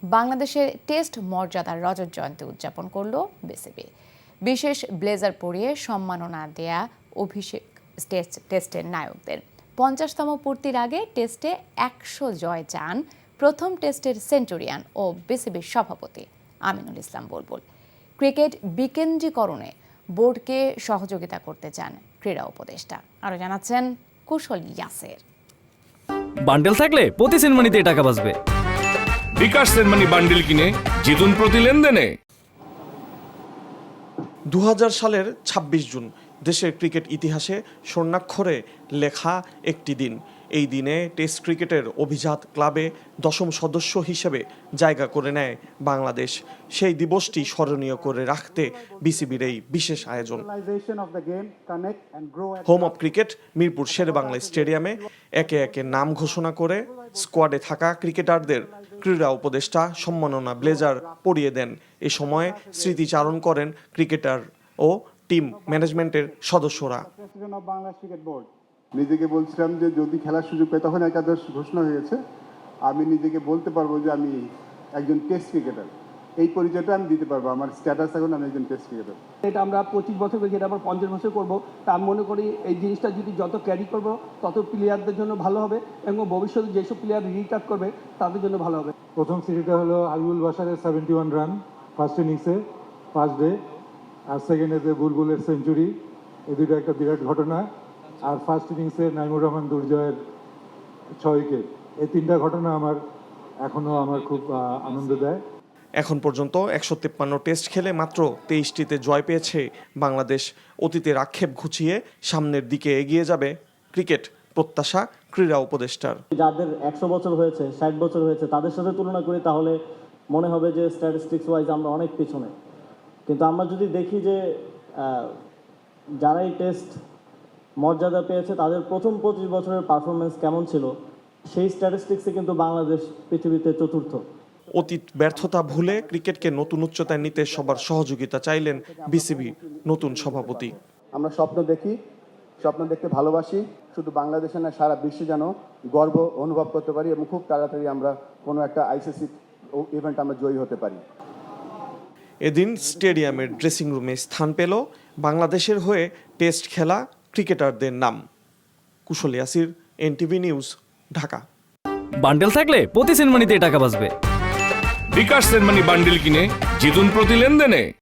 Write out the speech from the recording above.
বাংলাদেশের টেস্ট মর্যাদার রজত জয়ন্তী উদযাপন করল বিসিবি। বিশেষ ব্লেজার পরিয়ে সম্মাননা দেয়া অভিষেক টেস্টের নায়কদের 50তম পূর্তির আগে টেস্টে 100 জয় চান প্রথম টেস্টের সেঞ্চুরিয়ান ও বিসিবির সভাপতি আমিনুল ইসলাম বুলবুল। ক্রিকেট বিকেন্দ্রীকরণে বোর্ডকে সহযোগিতা করতে চান ক্রীড়া উপদেষ্টা। আরও জানাচ্ছেন কুশল ইয়াসের। বান্ডেল থাকলে প্রতি সেনমানিতে টাকা বাঁচবে। বিকাশ সেনমানি বান্ডেল কিনে জিতুন প্রতি লেনদেনে। 2000 সালের 26 জুন দেশের ক্রিকেট ইতিহাসে স্বর্ণাক্ষরে লেখা একটি দিন। এই দিনে টেস্ট ক্রিকেটের অভিজাত ক্লাবে 10ম সদস্য হিসেবে জায়গা করে নেয় বাংলাদেশ। সেই দিবসটি স্মরণীয় করে রাখতে বিসিবির এই বিশেষ আয়োজন। Home of cricket Mirpur Sher-e-Bangla স্টেডিয়ামে একে একে নাম ঘোষণা করে স্কোয়াডে থাকা ক্রিকেটারদের ক্রীড়া উপদেষ্টা সম্মাননা ব্লেজার পরিয়ে দেন। এ সময় স্মৃতিচারণ করেন ক্রিকেটার ও টিম ম্যানেজমেন্টের সদস্যরা। নিজেকে বলছিলাম যে যদি খেলার সুযোগ পাই, তখন একাদশ ঘোষণা হয়েছে, আমি নিজেকে বলতে পারবো যে আমি একজন টেস্ট ক্রিকেটার। এই পরিচয়টা আমি দিতে পারবো, আমার স্ট্যাটাস এখন আমি একজন টেস্ট ক্রিকেটার। এটা আমরা 25 বছর করেছি, এটা আবার 50 বছর করবো। তা আমি মনে করি এই জিনিসটা যদি যত ক্যারি করবো তত প্লেয়ারদের জন্য ভালো হবে এবং ভবিষ্যতে যেসব প্লেয়ার রিটার্ন করবে তাদের জন্য ভালো হবে। প্রথম সিরিজটা হলো হাবিবুল বাশারের 71 রান ফার্স্ট ইনিংসে ফার্স্ট ডে, আর সেকেন্ড ডেতে বুলবুলের সেঞ্চুরি। এই দুটো একটা বিরাট ঘটনা। আর ফার্স্ট ইনিংসে নাইমুর রহমান দুর্জয়ের 6 উইকেট। এই তিনটা ঘটনা আমার খুব আনন্দ দেয়। এখন পর্যন্ত 153 টেস্ট খেলে মাত্র 23টিতে জয় পেয়েছে বাংলাদেশ। অতীতের আক্ষেপ ঘুচিয়ে সামনের দিকে এগিয়ে যাবে ক্রিকেট প্রত্যাশা ক্রীড়া উপদেষ্টার। যাদের 100 বছর হয়েছে, 60 বছর হয়েছে, তাদের সাথে তুলনা করি তাহলে মনে হবে যে স্ট্যাটিস্টিক্স ওয়াইজ আমরা অনেক পিছনে। কিন্তু আমরা যদি দেখি যে যারা এই টেস্ট মর্যাদা পেয়েছে তাদের প্রথম 25 বছরের পারফরমেন্স কেমন ছিল, সেই স্ট্যাটিস্টিক্সে কিন্তু বাংলাদেশ পৃথিবীতে চতুর্থ। অতীত ব্যর্থতা ভুলে ক্রিকেটকে নতুন উচ্চতায় নিতে সবার সহযোগিতা চাইলেন বিসিবি নতুন সভাপতি। আমরা স্বপ্ন দেখি, স্বপ্ন দেখতে ভালোবাসি, শুধু বাংলাদেশে না সারা বিশ্বে যেন গর্ব অনুভব করতে পারি এবং খুব তাড়াতাড়ি আমরা কোনো একটা আইসিসি ইভেন্ট আমরা জয়ী হতে পারি। এদিন স্টেডিয়ামের ড্রেসিং রুমে স্থান পেল বাংলাদেশের হয়ে টেস্ট খেলা ক্রিকেটারদের নাম। Kushal Yasir, NTV news, Dhaka. Bundle থাকলে প্রতি সেনমানিতে টাকা বাঁচবে। বিকাশ সেনমানি বান্ডেল কিনে জিতুন প্রতি লেনদেনে।